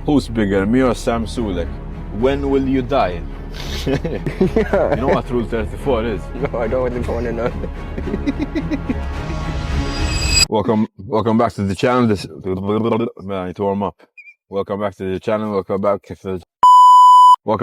Who's bigger, me or Sam Sulek? When will you die? You know what Rule 34 is? No, I don't even want to know. Welcome back to the channel. Man, I need to warm up. Welcome back to the channel. Welcome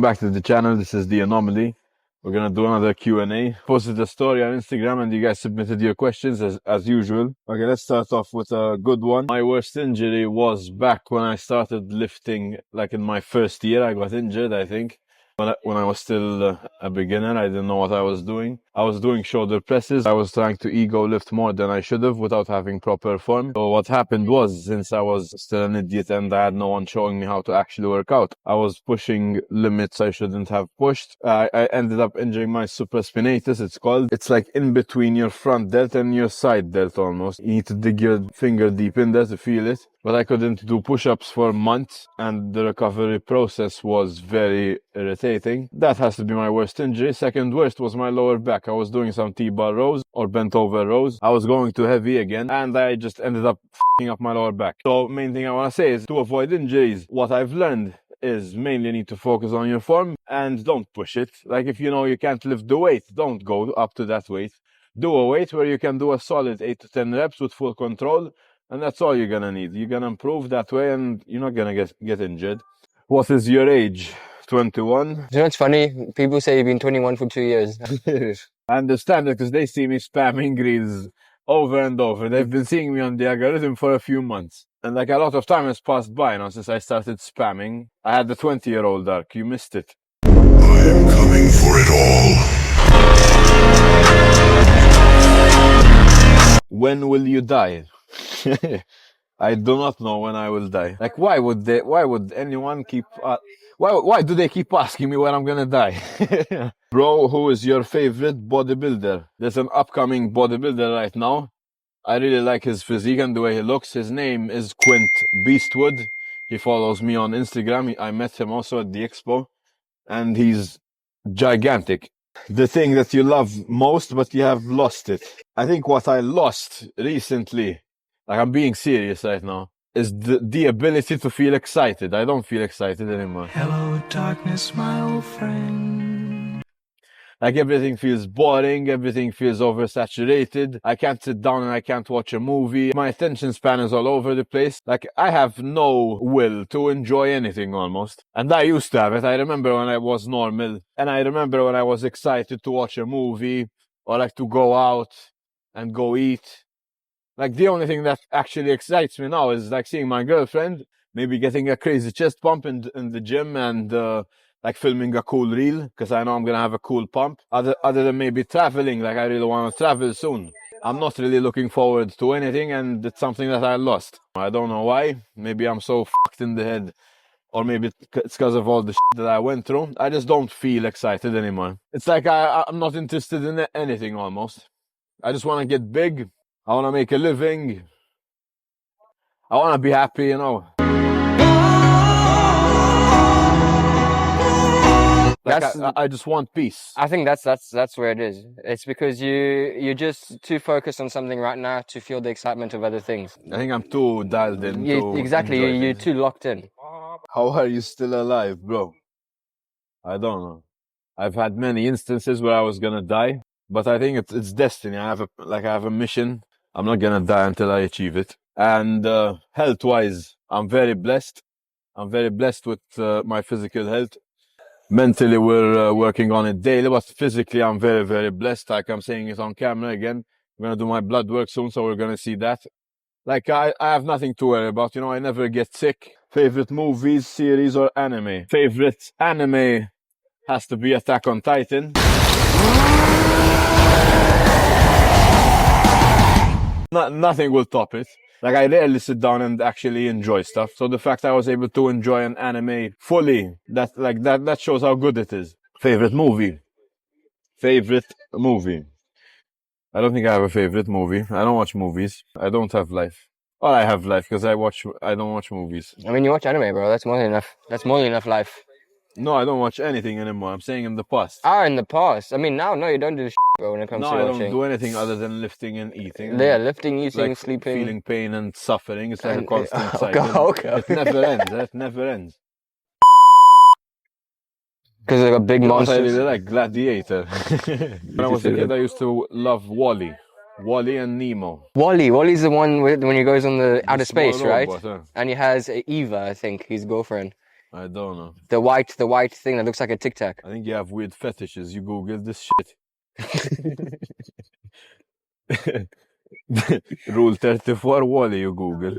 back to the channel. This is the Anomaly. We're gonna do another Q&A. Posted a story on Instagram and you guys submitted your questions as usual. Okay, let's start off with a good one. My worst injury was back when I started lifting, like in my first year. I got injured, I think. When I was still a beginner, I didn't know what I was doing. I was doing shoulder presses. I was trying to ego lift more than I should have without having proper form. So what happened was, since I was still an idiot and I had no one showing me how to actually work out, I was pushing limits I shouldn't have pushed. I ended up injuring my supraspinatus, it's called. It's like in between your front delt and your side delt almost. You need to dig your finger deep in there to feel it. But I couldn't do push-ups for months and the recovery process was very irritating. That has to be my worst injury. Second worst was my lower back. I was doing some T-bar rows or bent over rows. I was going too heavy again and I just ended up f***ing up my lower back. So main thing I want to say is to avoid injuries, what I've learned is mainly need to focus on your form and don't push it. Like if you know you can't lift the weight, don't go up to that weight. Do a weight where you can do a solid 8 to 10 reps with full control. And that's all you're gonna need. You're gonna improve that way and you're not gonna get injured. What is your age? 21? You know, it's funny. People say you've been 21 for 2 years. I understand it because they see me spamming reels over and over. They've been seeing me on the algorithm for a few months. And like a lot of time has passed by now since I started spamming. I had the 20-year-old arc. You missed it. I am coming for it all. When will you die? I do not know when I will die. Like, why would anyone keep, why do they keep asking me when I'm gonna die? Bro, who is your favorite bodybuilder? There's an upcoming bodybuilder right now. I really like his physique and the way he looks. His name is Quint Beastwood. He follows me on Instagram. I met him also at the expo and he's gigantic. The thing that you love most, but you have lost it. I think what I lost recently, like I'm being serious right now, is the ability to feel excited. I don't feel excited anymore. Hello, darkness, my old friend. Like everything feels boring, everything feels oversaturated. I can't sit down and I can't watch a movie. My attention span is all over the place. Like I have no will to enjoy anything almost. And I used to have it. I remember when I was normal. And I remember when I was excited to watch a movie or like to go out and go eat. Like the only thing that actually excites me now is like seeing my girlfriend, maybe getting a crazy chest pump in the gym and like filming a cool reel because I know I'm gonna have a cool pump. Other than maybe traveling, like I really want to travel soon. I'm not really looking forward to anything and it's something that I lost. I don't know why. Maybe I'm so fucked in the head or maybe it's because of all the shit that I went through. I just don't feel excited anymore. It's like I'm not interested in anything almost. I just want to get big. I want to make a living. I want to be happy, you know. Like I just want peace. I think that's where it is. It's because you're just too focused on something right now to feel the excitement of other things. I think I'm too dialed in. Exactly, you're too locked in. How are you still alive, bro? I don't know. I've had many instances where I was gonna die, but I think it's destiny. I have a mission. I'm not gonna die until I achieve it. And health-wise, I'm very blessed. I'm very blessed with my physical health. Mentally, we're working on it daily, but physically, I'm very, very blessed. Like I'm saying it on camera again. I'm gonna do my blood work soon, so we're gonna see that. Like I have nothing to worry about. You know, I never get sick. Favorite movies, series, or anime? Favorite anime has to be Attack on Titan. Nothing will top it. Like I rarely sit down and actually enjoy stuff. So the fact I was able to enjoy an anime fully, that shows how good it is. Favorite movie? Favorite movie? I don't think I have a favorite movie. I don't watch movies. I don't have life. Well, I have life because I don't watch movies. I mean, you watch anime, bro. That's more than enough. That's more than enough life. No, I don't watch anything anymore. I'm saying in the past. Ah, in the past. I mean, now, no, you don't do bro, when it comes No, to I don't watching. do anything other than lifting and eating. Yeah, And lifting, eating, like sleeping. feeling pain and suffering. It's like a And constant okay, cycle. okay. It never ends. It never ends. Because they're got big You know what I monsters. really like? Gladiator. When I was a kid, I used to love Wally. Wally and Nemo. Wally's the one when he goes on the outer small space, right? robot, huh? And he has Eva, I think, his girlfriend. I don't know. The white thing that looks like a Tic Tac. I think you have weird fetishes. You Google this shit. Rule 34 Wally, you Google.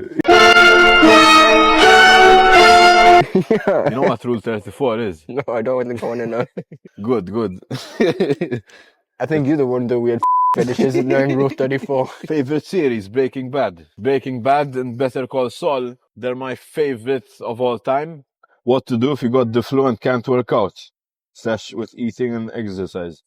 You know what Rule 34 is? No, I don't want to know. Good, good. I think you're the one with the weird fetishes knowing Rule 34. Favorite series, Breaking Bad. Breaking Bad and Better Call Saul, they're my favorites of all time. What to do if you got the flu and can't work out? Slash with eating and exercise.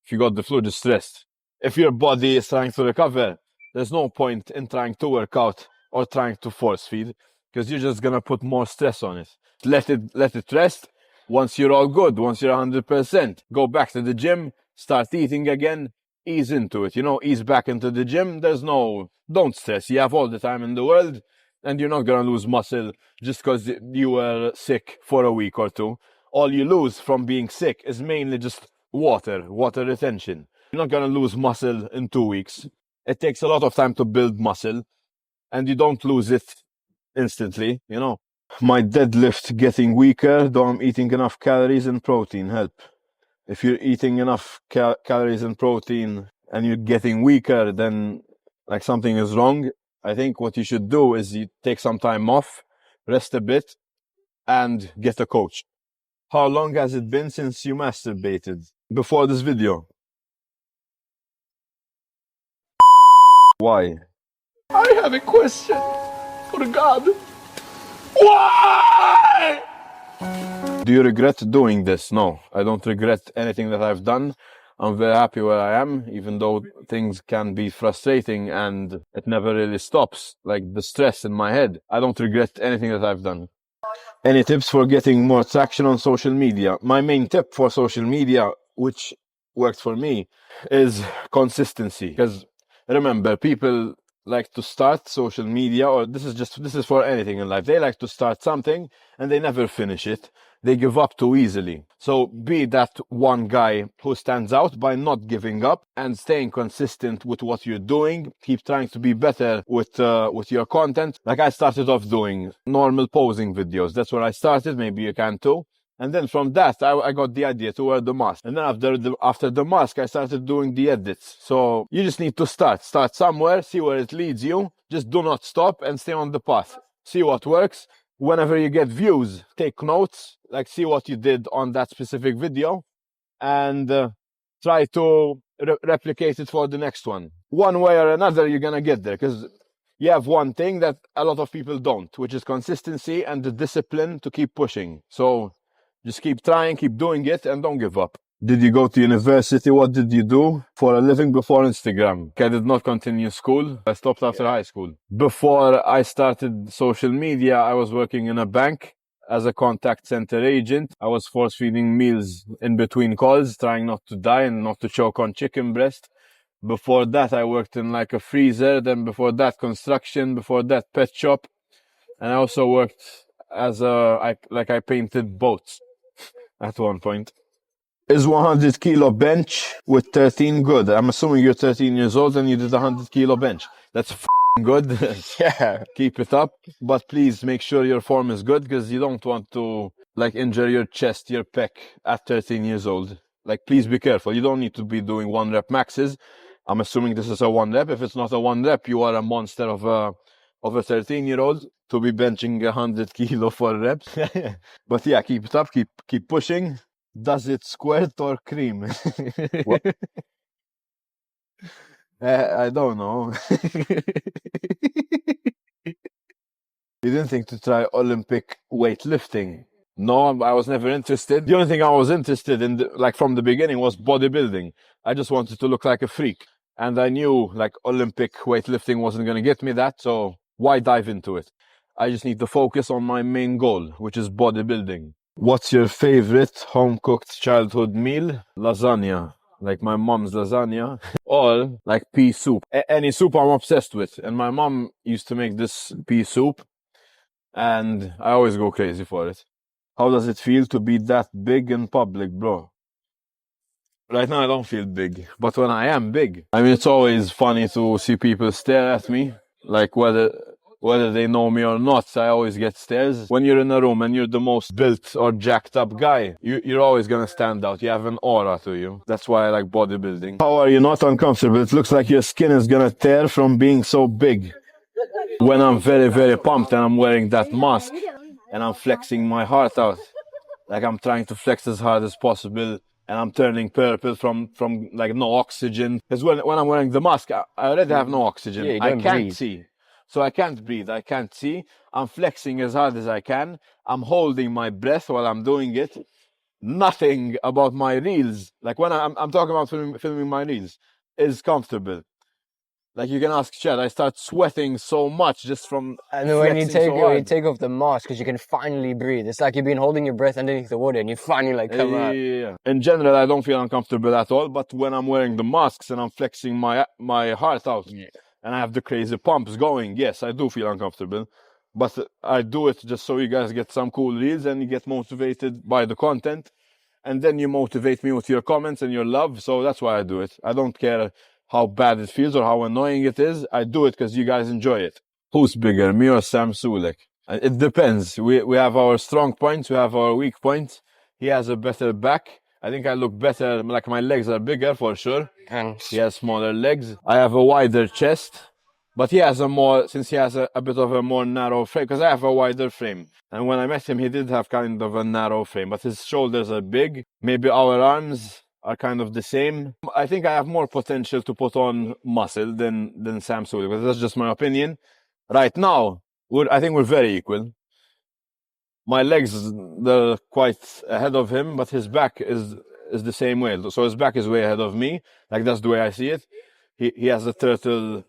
If you got the flu, just rest. If your body is trying to recover, there's no point in trying to work out or trying to force feed, because you're just gonna put more stress on it. Let it rest. Once you're all good, once you're 100%, go back to the gym, start eating again, ease into it, ease back into the gym. Don't stress. You have all the time in the world, and you're not gonna lose muscle just because you were sick for a week or two. All you lose from being sick is mainly just water retention. You're not gonna lose muscle in 2 weeks. It takes a lot of time to build muscle, and you don't lose it instantly, My deadlift getting weaker, though I'm eating enough calories and protein. Help. If you're eating enough calories and protein and you're getting weaker, then like something is wrong. I think what you should do is you take some time off, rest a bit, and get a coach. How long has it been since you masturbated? Before this video. Why? I have a question for God. Why? Do you regret doing this? No, I don't regret anything that I've done. I'm very happy where I am, even though things can be frustrating and it never really stops, like the stress in my head. I don't regret anything that I've done. Any tips for getting more traction on social media? My main tip for social media, which worked for me, is consistency. Because remember, people like to start social media, or this is for anything in life. They like to start something and they never finish it. They give up too easily. So be that one guy who stands out by not giving up and staying consistent with what you're doing. Keep trying to be better with your content. Like I started off doing normal posing videos. That's where I started. Maybe you can too. And then from that, I got the idea to wear the mask. And then after the mask, I started doing the edits. So you just need to start somewhere, see where it leads you. Just do not stop and stay on the path. See what works. Whenever you get views, take notes, like see what you did on that specific video, and try to replicate it for the next one. One way or another, you're gonna get there, because you have one thing that a lot of people don't, which is consistency and the discipline to keep pushing. So just keep trying, keep doing it, and don't give up. Did you go to university? What did you do for a living before Instagram? I did not continue school. I stopped after high school. Before I started social media, I was working in a bank as a contact center agent. I was force feeding meals in between calls, trying not to die and not to choke on chicken breast. Before that, I worked in like a freezer. Then before that, construction. Before that, pet shop. And I also worked as I painted boats at one point. Is 100 kilo bench with 13 good? I'm assuming you're 13 years old and you did 100 kilo bench. That's good. Yeah. Keep it up, but please make sure your form is good, because you don't want to injure your chest, your pec at 13 years old. Please be careful. You don't need to be doing 1 rep maxes. I'm assuming this is a 1 rep. If it's not a 1 rep, you are a monster of a 13-year-old to be benching 100 kilo for reps. But yeah, keep it up. Keep pushing. Does it squirt or cream? I don't know. You didn't think to try Olympic weightlifting? No, I was never interested. The only thing I was interested in, from the beginning, was bodybuilding. I just wanted to look like a freak. And I knew, Olympic weightlifting wasn't going to get me that, so why dive into it? I just need to focus on my main goal, which is bodybuilding. What's your favorite home-cooked childhood meal? Lasagna, like my mom's lasagna, or like pea soup. Any soup I'm obsessed with. And my mom used to make this pea soup, and I always go crazy for it. How does it feel to be that big in public, bro? Right now I don't feel big, but when I am big, I mean, it's always funny to see people stare at me, like whether they know me or not. I always get stares. When you're in a room and you're the most built or jacked up guy, you're always gonna stand out. You have an aura to you. That's why I like bodybuilding. How are you not uncomfortable? It looks like your skin is gonna tear from being so big. When I'm very, very pumped and I'm wearing that mask and I'm flexing my heart out, like I'm trying to flex as hard as possible, and I'm turning purple from like no oxygen. Because when I'm wearing the mask, I already have no oxygen. Yeah, you I don't can't breathe. see. So I can't breathe. I can't see. I'm flexing as hard as I can. I'm holding my breath while I'm doing it. Nothing about my reels, like when I'm talking about filming my reels, is comfortable. Like you can ask Chad, I start sweating so much just from And then when you flexing so when you hard. take off the mask, because you can finally breathe. It's like you've been holding your breath underneath the water and you finally like come out. Yeah. In general, I don't feel uncomfortable at all, but when I'm wearing the masks and I'm flexing my heart out, and I have the crazy pumps going, yes, I do feel uncomfortable. But I do it just so you guys get some cool reels and you get motivated by the content. And then you motivate me with your comments and your love. So that's why I do it. I don't care how bad it feels or how annoying it is. I do it because you guys enjoy it. Who's bigger, me or Sam Sulek? It depends. We have our strong points. We have our weak points. He has a better back. I think I look better. Like my legs are bigger for sure. And He has smaller legs. I have a wider chest. But he has since he has a bit of a more narrow frame, because I have a wider frame. And when I met him, he did have kind of a narrow frame, but his shoulders are big. Maybe our arms are kind of the same. I think I have more potential to put on muscle than Sam Sulek, but that's just my opinion. Right now, I think we're very equal. My legs, they're quite ahead of him, but his back is the same way. So his back is way ahead of me. Like that's the way I see it. He has a turtle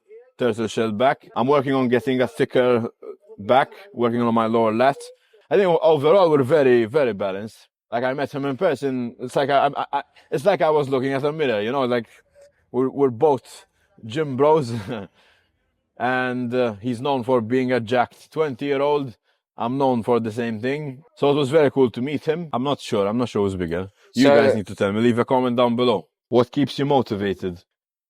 shell back. I'm working on getting a thicker back, working on my lower lats. I think overall we're very, very balanced. Like I met him in person, it's like it's like I was looking at a mirror, you know, like we're both gym bros. And he's known for being a jacked 20-year-old. I'm known for the same thing. So it was very cool to meet him. I'm not sure who's bigger. You guys need to tell me. Leave a comment down below. What keeps you motivated?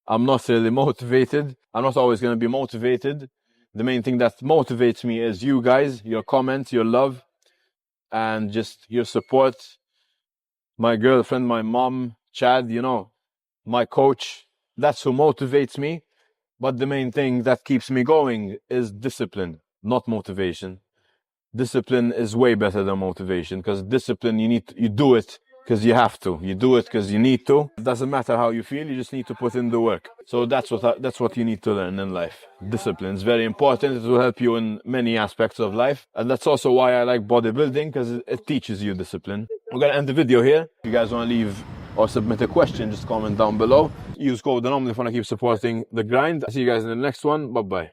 I'm not really motivated. I'm not always going to be motivated. The main thing that motivates me is you guys, your comments, your love, and just your support. My girlfriend, my mom, Chad, you know, my coach. That's who motivates me. But the main thing that keeps me going is discipline, not motivation. Discipline is way better than motivation, because discipline, you do it because you have to. You do it because you need to. It doesn't matter how you feel, you just need to put in the work. So that's what you need to learn in life. Discipline is very important. It will help you in many aspects of life. And that's also why I like bodybuilding, because it teaches you discipline. We're going to end the video here. If you guys want to leave or submit a question, just comment down below. Use code Anomaly if you want to keep supporting the grind. I'll see you guys in the next one. Bye-bye.